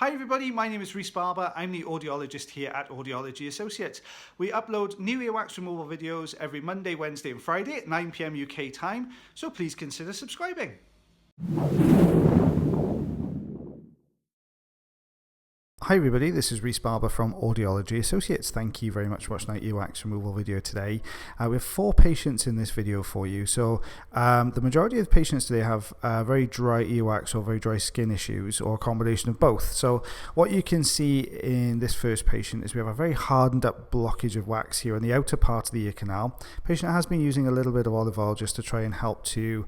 Hi everybody, my name is Rhys Barber. I'm the audiologist here at Audiology Associates. We upload new earwax removal videos every Monday, Wednesday and Friday at 9 PM UK time, so please consider subscribing. Hi everybody, this is Rhys Barber from Audiology Associates. Thank you very much for watching our earwax removal video today. We have 4 patients in this video for you. So the majority of the patients today have very dry earwax or very dry skin issues, or a combination of both. So what you can see in this first patient is we have a very hardened up blockage of wax here in the outer part of the ear canal. The patient has been using a little bit of olive oil just to try and help to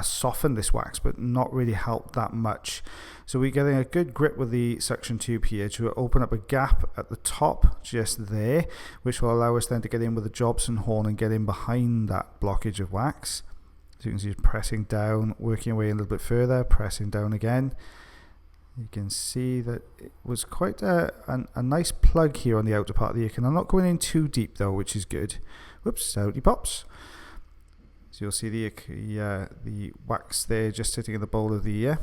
soften this wax, but not really help that much. So we're getting a good grip with the suction tube here to open up a gap at the top just there, which will allow us then to get in with the Jobson horn and get in behind that blockage of wax. So you can see it's pressing down, working away a little bit further, pressing down again. You can see that it was quite a nice plug here on the outer part of the ear canal. I'm not going in too deep though, which is good. Whoops, out he pops. So you'll see the wax there just sitting in the bowl of the ear.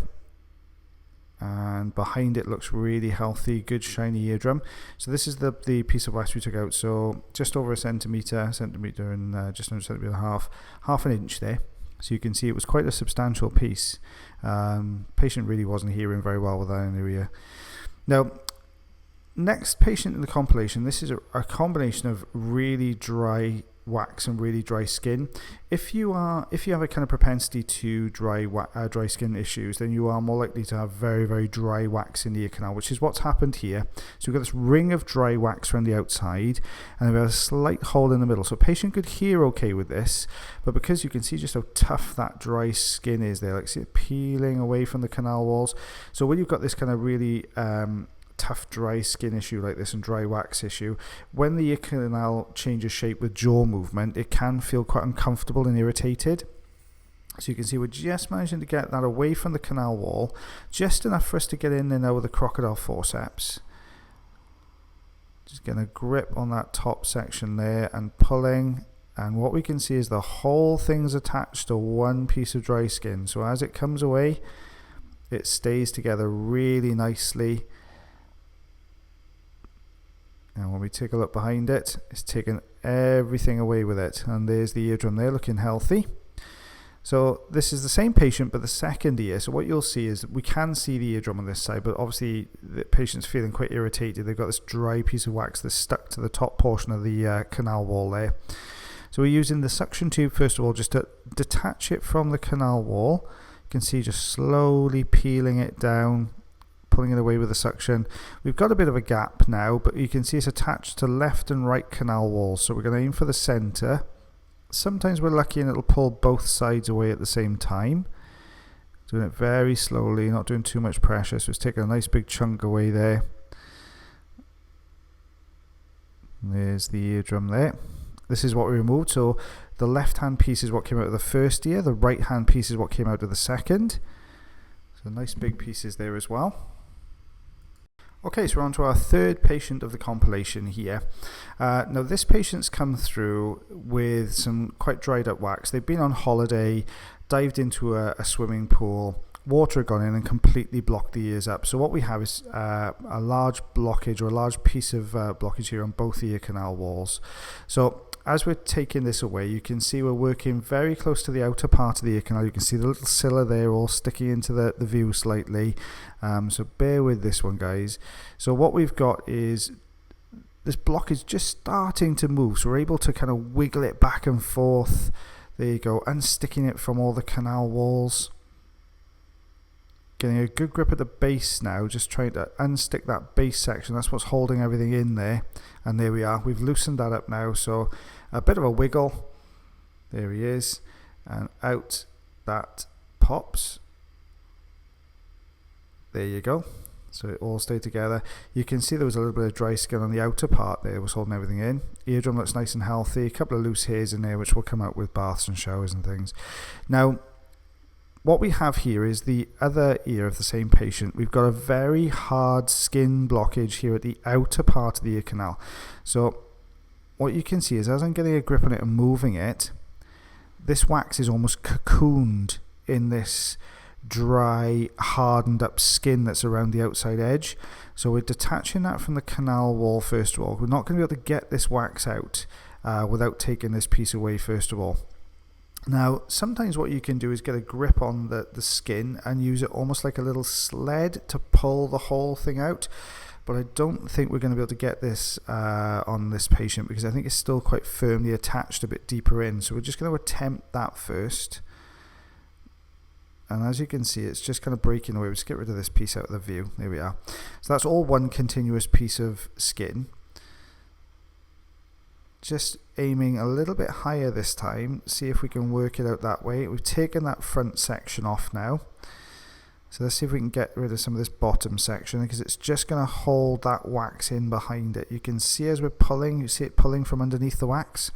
And behind it looks really healthy, good shiny eardrum. So this is the piece of wax we took out, so just over a centimetre and just under a centimetre and half an inch there. So you can see it was quite a substantial piece. Patient really wasn't hearing very well with that in the ear. Now, next patient in the compilation, this is a combination of really dry wax and really dry skin. If you have a kind of propensity to dry skin issues, then you are more likely to have very, very dry wax in the ear canal, which is what's happened here. So we've got this ring of dry wax around the outside, and we have a slight hole in the middle. So patient could hear okay with this, but because you can see just how tough that dry skin is there, like see it peeling away from the canal walls. So when you've got this kind of really tough dry skin issue like this and dry wax issue, when the ear canal changes shape with jaw movement, it can feel quite uncomfortable and irritated. So you can see we're just managing to get that away from the canal wall, just enough for us to get in there now with the crocodile forceps. Just getting a grip on that top section there and pulling, and what we can see is the whole thing's attached to one piece of dry skin. So as it comes away, it stays together really nicely. And when we take a look behind it, it's taken everything away with it. And there's the eardrum there looking healthy. So this is the same patient, but the second ear. So what you'll see is we can see the eardrum on this side, but obviously the patient's feeling quite irritated. They've got this dry piece of wax that's stuck to the top portion of the canal wall there. So we're using the suction tube first of all just to detach it from the canal wall. You can see just slowly peeling it down, pulling it away with the suction. We've got a bit of a gap now, but you can see it's attached to left and right canal walls. So we're going to aim for the center. Sometimes we're lucky and it'll pull both sides away at the same time. Doing it very slowly, not doing too much pressure. So it's taking a nice big chunk away there. And there's the eardrum there. This is what we removed. So the left hand piece is what came out of the first ear. The right hand piece is what came out of the second. So nice big pieces there as well. Okay, so we're on to our third patient of the compilation here. Now this patient's come through with some quite dried up wax. They've been on holiday, dived into a swimming pool, water had gone in and completely blocked the ears up. So what we have is a large blockage, or a large piece of blockage here on both ear canal walls. So as we're taking this away, you can see we're working very close to the outer part of the ear canal. You can see the little silla there all sticking into the view slightly. So bear with this one, guys. So what we've got is this block is just starting to move. So we're able to kind of wiggle it back and forth. There you go, unsticking it from all the canal walls. Getting a good grip at the base now, just trying to unstick that base section. That's what's holding everything in there. And there we are. We've loosened that up now. So a bit of a wiggle. There he is. And out that pops. There you go. So it all stayed together. You can see there was a little bit of dry skin on the outer part there. It was holding everything in. Eardrum looks nice and healthy. A couple of loose hairs in there, which will come out with baths and showers and things. Now, what we have here is the other ear of the same patient. We've got a very hard skin blockage here at the outer part of the ear canal. So what you can see is as I'm getting a grip on it and moving it, this wax is almost cocooned in this dry, hardened up skin that's around the outside edge. So we're detaching that from the canal wall first of all. We're not going to be able to get this wax out without taking this piece away first of all. Now, sometimes what you can do is get a grip on the skin and use it almost like a little sled to pull the whole thing out. But I don't think we're going to be able to get this on this patient because I think it's still quite firmly attached a bit deeper in. So we're just going to attempt that first. And as you can see, it's just kind of breaking away. We'll just get rid of this piece out of the view. There we are. So that's all one continuous piece of skin. Just aiming a little bit higher this time, see if we can work it out that way. We've taken that front section off now. So let's see if we can get rid of some of this bottom section because it's just going to hold that wax in behind it. You can see as we're pulling, you see it pulling from underneath the wax.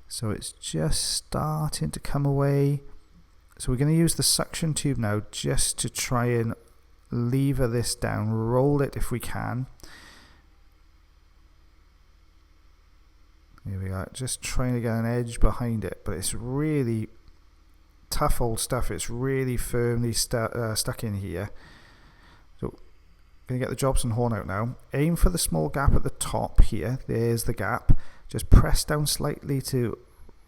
So it's just starting to come away. So we're going to use the suction tube now just to try and lever this down, roll it if we can. Here we are, just trying to get an edge behind it, but it's really tough old stuff. It's really firmly stuck in here. So going to get the Jobson horn out now. Aim for the small gap at the top here. There's the gap. Just press down slightly to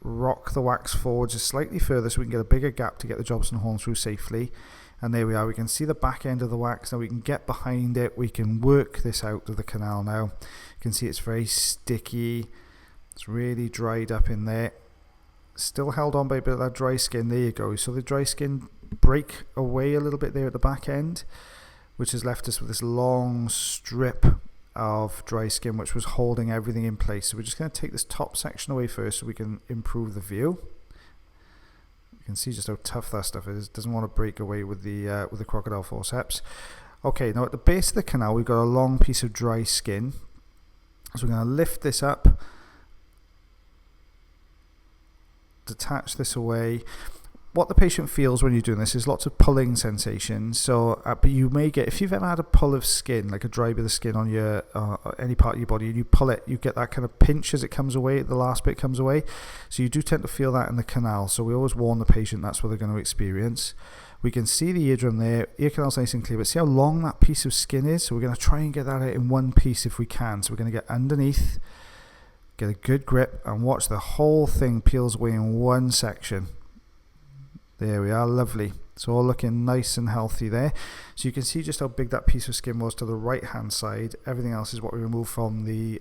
rock the wax forward just slightly further so we can get a bigger gap to get the Jobson horn through safely. And there we are. We can see the back end of the wax. Now we can get behind it. We can work this out of the canal now. You can see it's very sticky. It's really dried up in there. Still held on by a bit of that dry skin. There you go. So the dry skin break away a little bit there at the back end, which has left us with this long strip of dry skin which was holding everything in place. So we're just going to take this top section away first so we can improve the view. You can see just how tough that stuff is. It doesn't want to break away with the crocodile forceps. Okay, now at the base of the canal we've got a long piece of dry skin. So we're going to lift this up, detach this away. What the patient feels when you're doing this is lots of pulling sensations. So, but you may get, if you've ever had a pull of skin, like a dry bit of skin on your any part of your body, and you pull it, you get that kind of pinch as it comes away. The last bit comes away, so you do tend to feel that in the canal. So we always warn the patient that's what they're going to experience. We can see the eardrum there. Ear canal's nice and clear, but see how long that piece of skin is. So we're going to try and get that out in one piece if we can. So we're going to get underneath, get a good grip, and watch the whole thing peels away in one section. There we are, lovely. It's all looking nice and healthy there. So you can see just how big that piece of skin was to the right hand side. Everything else is what we removed from the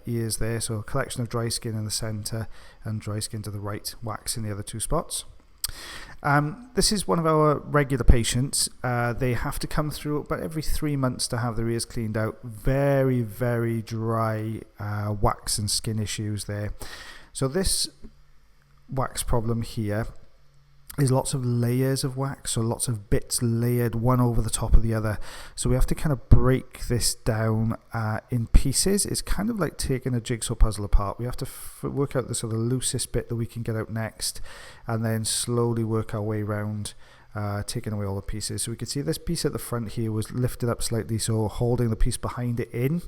ears there. So a collection of dry skin in the center and dry skin to the right, wax in the other two spots. This is one of our regular patients. They have to come through about every 3 months to have their ears cleaned out. Very, very dry wax and skin issues there. So this wax problem here is lots of layers of wax, so lots of bits layered one over the top of the other. So we have to kind of break this down in pieces. It's kind of like taking a jigsaw puzzle apart. We have to work out the sort of loosest bit that we can get out next, and then slowly work our way around, taking away all the pieces. So we can see this piece at the front here was lifted up slightly, so holding the piece behind it in,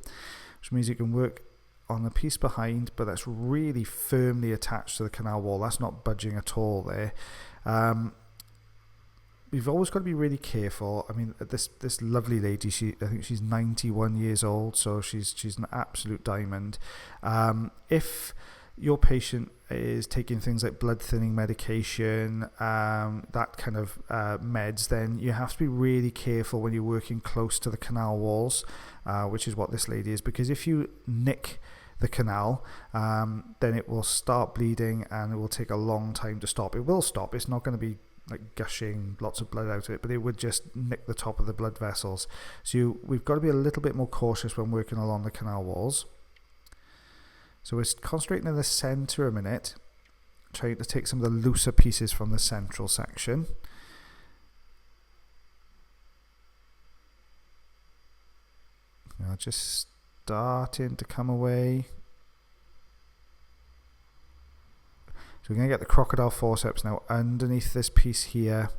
which means you can work on the piece behind, but that's really firmly attached to the canal wall. That's not budging at all there. We've always got to be really careful. I mean, this lovely lady, I think she's 91 years old, so she's an absolute diamond. If your patient is taking things like blood thinning medication, that kind of meds, then you have to be really careful when you're working close to the canal walls, which is what this lady is, because if you nick the canal, then it will start bleeding and it will take a long time to stop. It will stop. It's not going to be like gushing lots of blood out of it, but it would just nick the top of the blood vessels. So we've got to be a little bit more cautious when working along the canal walls. So we're concentrating in the center a minute, trying to take some of the looser pieces from the central section. Now just starting to come away. So we're going to get the crocodile forceps now underneath this piece here.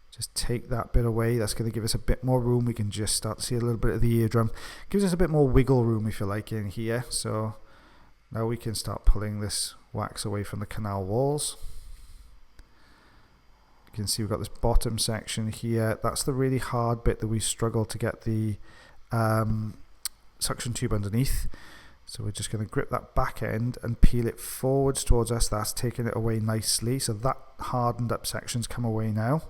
Just take that bit away. That's going to give us a bit more room. We can just start to see a little bit of the eardrum. Gives us a bit more wiggle room, if you like, in here. So now we can start pulling this wax away from the canal walls. You can see we've got this bottom section here. That's the really hard bit that we struggle to get the suction tube underneath. So we're just going to grip that back end and peel it forwards towards us. That's taking it away nicely. So that hardened up section's come away now.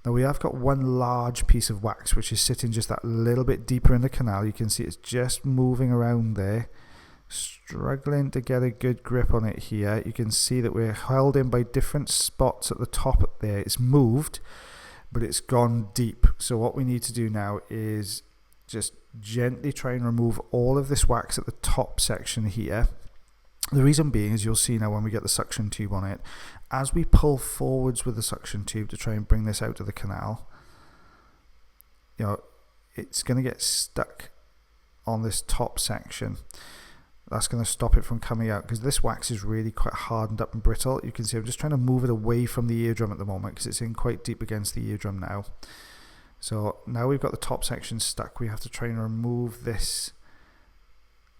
Now we have got one large piece of wax which is sitting just that little bit deeper in the canal. You can see it's just moving around there, struggling to get a good grip on it here. You can see that we're held in by different spots at the top there. It's moved, but it's gone deep. So what we need to do now is just gently try and remove all of this wax at the top section here. The reason being is you'll see now when we get the suction tube on it, as we pull forwards with the suction tube to try and bring this out of the canal, you know, it's going to get stuck on this top section. That's going to stop it from coming out because this wax is really quite hardened up and brittle. You can see I'm just trying to move it away from the eardrum at the moment because it's in quite deep against the eardrum now. So now we've got the top section stuck. We have to try and remove this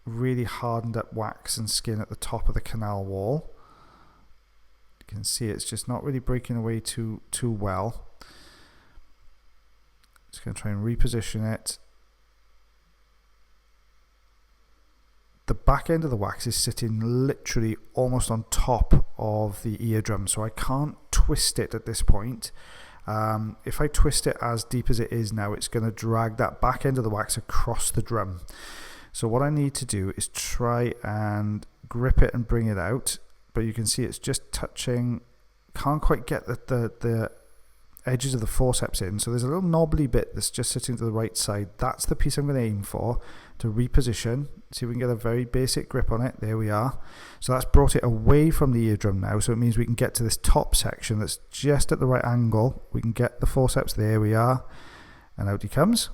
really hardened up wax and skin at the top of the canal wall. You can see it's just not really breaking away too well. Just going to try and reposition it. The back end of the wax is sitting literally almost on top of the eardrum, so I can't twist it at this point. If I twist it as deep as it is now, it's going to drag that back end of the wax across the drum. So what I need to do is try and grip it and bring it out, but you can see it's just touching, can't quite get the edges of the forceps in. So there's a little knobbly bit that's just sitting to the right side. That's the piece I'm going to aim for to reposition. See if we can get a very basic grip on it. There we are. So that's brought it away from the eardrum now, so it means we can get to this top section that's just at the right angle. We can get the forceps. There we are, and out he comes.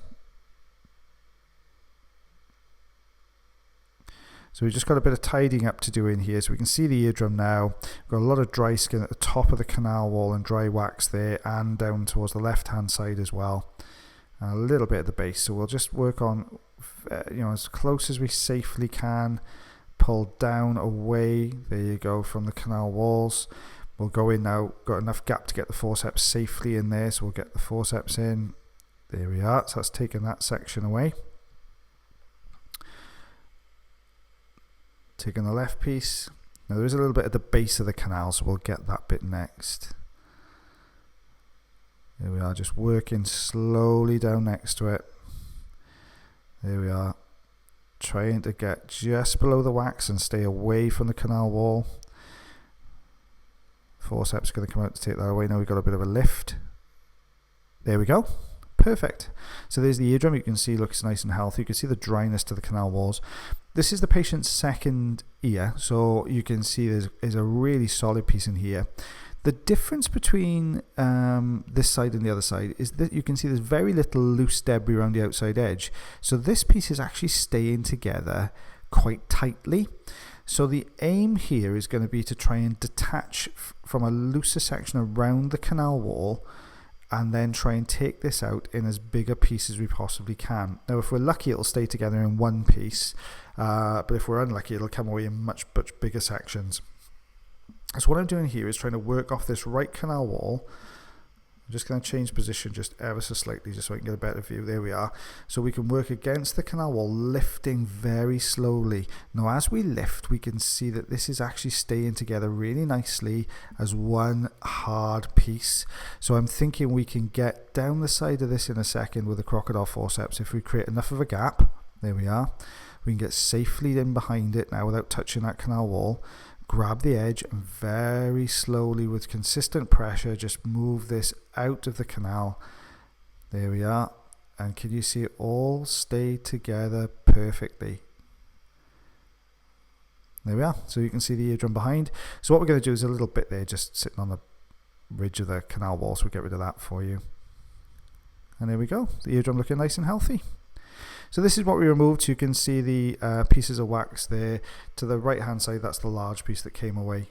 So we've just got a bit of tidying up to do in here. So we can see the eardrum now. We've got a lot of dry skin at the top of the canal wall and dry wax there, and down towards the left hand side as well, and a little bit at the base. So we'll just work on, you know, as close as we safely can. Pull down away, there you go, from the canal walls. We'll go in now, got enough gap to get the forceps safely in there, so we'll get the forceps in. There we are. So that's taken that section away. Taking the left piece. Now there is a little bit at the base of the canal, so we'll get that bit next. There we are, just working slowly down next to it. There we are, trying to get just below the wax and stay away from the canal wall. Forceps going to come out to take that away. Now we've got a bit of a lift. There we go. Perfect. So there's the eardrum. You can see looks nice and healthy. You can see the dryness to the canal walls. This is the patient's second ear, so you can see there's a really solid piece in here. The difference between this side and the other side is that you can see there's very little loose debris around the outside edge. So this piece is actually staying together quite tightly. So the aim here is going to be to try and detach from a looser section around the canal wall, and then try and take this out in as big a piece as we possibly can. Now if we're lucky it'll stay together in one piece, but if we're unlucky it'll come away in much bigger sections. So what I'm doing here is trying to work off this right canal wall. I'm just going to change position just ever so slightly just so I can get a better view. There we are. So we can work against the canal wall, lifting very slowly. Now as we lift, we can see that this is actually staying together really nicely as one hard piece. So I'm thinking we can get down the side of this in a second with the crocodile forceps. If we create enough of a gap, there we are, we can get safely in behind it now without touching that canal wall. Grab the edge and very slowly with consistent pressure just move this out of the canal. There we are, and can you see it all stay together perfectly? There we are. So you can see the eardrum behind. So what we're going to do is a little bit there just sitting on the ridge of the canal wall, so we'll get rid of that for you. And there we go, the eardrum looking nice and healthy. So this is what we removed. So you can see the pieces of wax there. To the right hand side, that's the large piece that came away.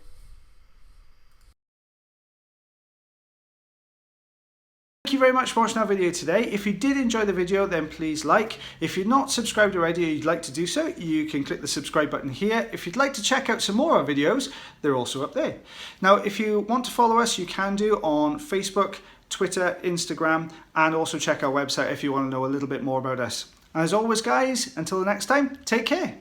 Thank you very much for watching our video today. If you did enjoy the video, then please like. If you're not subscribed already or you'd like to do so, you can click the subscribe button here. If you'd like to check out some more of our videos, they're also up there. Now, if you want to follow us, you can do on Facebook, Twitter, Instagram, and also check our website if you want to know a little bit more about us. As always, guys, until the next time, take care.